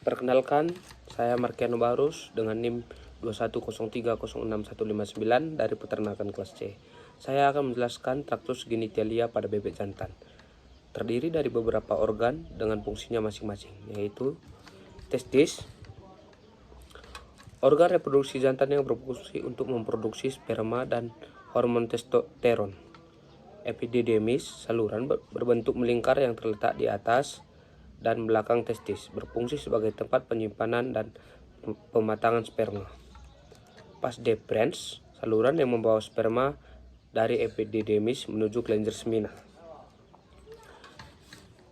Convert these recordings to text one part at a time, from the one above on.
Perkenalkan, saya Markiano Barus dengan NIM 210306159 dari peternakan kelas C. Saya akan menjelaskan Tractus genitalia pada bebek jantan. Terdiri dari beberapa organ dengan fungsinya masing-masing, yaitu testis, organ reproduksi jantan yang berfungsi untuk memproduksi sperma dan hormon testosteron. Epididymis, saluran berbentuk melingkar yang terletak di atas dan belakang testis, berfungsi sebagai tempat penyimpanan dan pematangan sperma. Vas deferens, saluran yang membawa sperma dari epididymis menuju kelenjar seminal.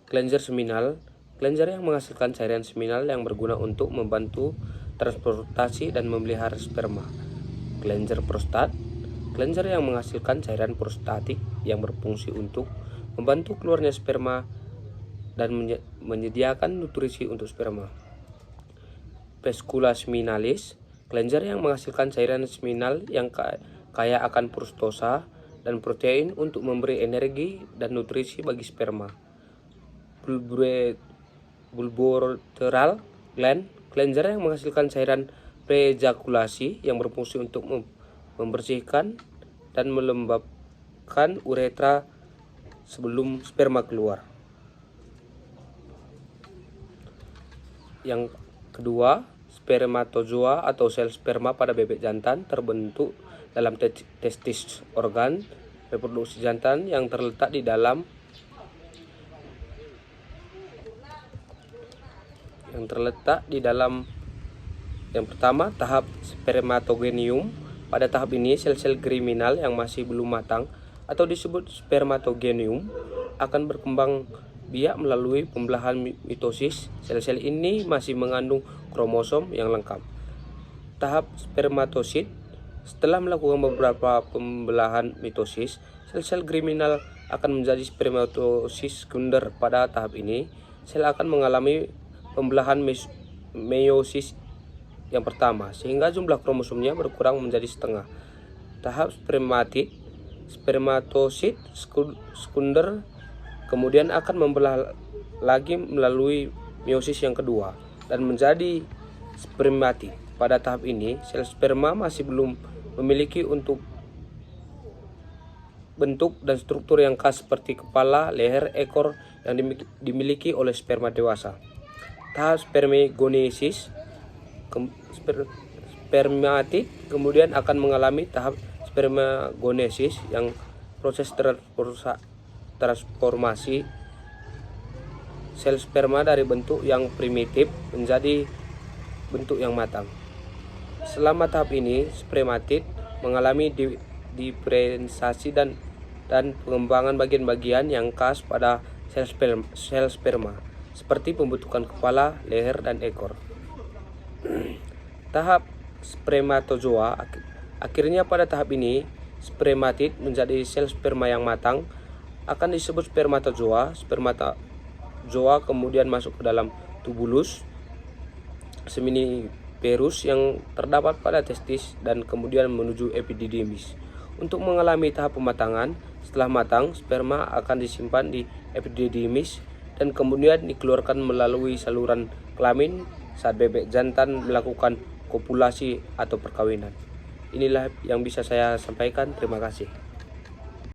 Kelenjar seminal, kelenjar yang menghasilkan cairan seminal yang berguna untuk membantu transportasi dan memelihara sperma. Kelenjar prostat, kelenjar yang menghasilkan cairan prostatik yang berfungsi untuk membantu keluarnya sperma dan menyediakan nutrisi untuk sperma. Vescula seminalis, kelenjar yang menghasilkan cairan seminal yang kaya akan fruktosa dan protein untuk memberi energi dan nutrisi bagi sperma. Bulboreteral gland, kelenjar yang menghasilkan cairan preejakulasi yang berfungsi untuk membersihkan dan melembabkan uretra sebelum sperma keluar. Yang kedua, spermatozoa atau sel sperma pada bebek jantan terbentuk dalam testis, organ reproduksi jantan yang terletak di dalam yang pertama, tahap spermatogenium. Pada tahap ini, sel-sel germinal yang masih belum matang atau disebut spermatogenium akan berkembang biak melalui pembelahan mitosis. Sel-sel ini masih mengandung kromosom yang lengkap. Tahap spermatosit. Setelah melakukan beberapa pembelahan mitosis, sel-sel germinal akan menjadi spermatosis sekunder. Pada tahap ini, sel akan mengalami pembelahan meiosis yang pertama, sehingga jumlah kromosomnya berkurang menjadi setengah. Tahap spermatosit sekunder kemudian akan membelah lagi melalui meiosis yang kedua dan menjadi spermatid. Pada tahap ini, sel sperma masih belum memiliki bentuk dan struktur yang khas seperti kepala, leher, ekor yang dimiliki oleh sperma dewasa. Tahap spermagonesis, spermatid kemudian akan mengalami tahap spermagonesis yang proses transformasi sel sperma dari bentuk yang primitif menjadi bentuk yang matang. Selama tahap ini, spermatid mengalami diferensiasi dan pengembangan bagian-bagian yang khas pada sel sperma, seperti pembentukan kepala, leher, dan ekor. Tahap spermatozoa. Akhirnya pada tahap ini, spermatid menjadi sel sperma yang matang akan disebut spermatozoa. Spermatozoa kemudian masuk ke dalam tubulus seminiferus yang terdapat pada testis dan kemudian menuju epididymis untuk mengalami tahap pematangan. Setelah matang, sperma akan disimpan di epididymis dan kemudian dikeluarkan melalui saluran kelamin saat bebek jantan melakukan kopulasi atau perkawinan. Inilah yang bisa saya sampaikan. Terima kasih.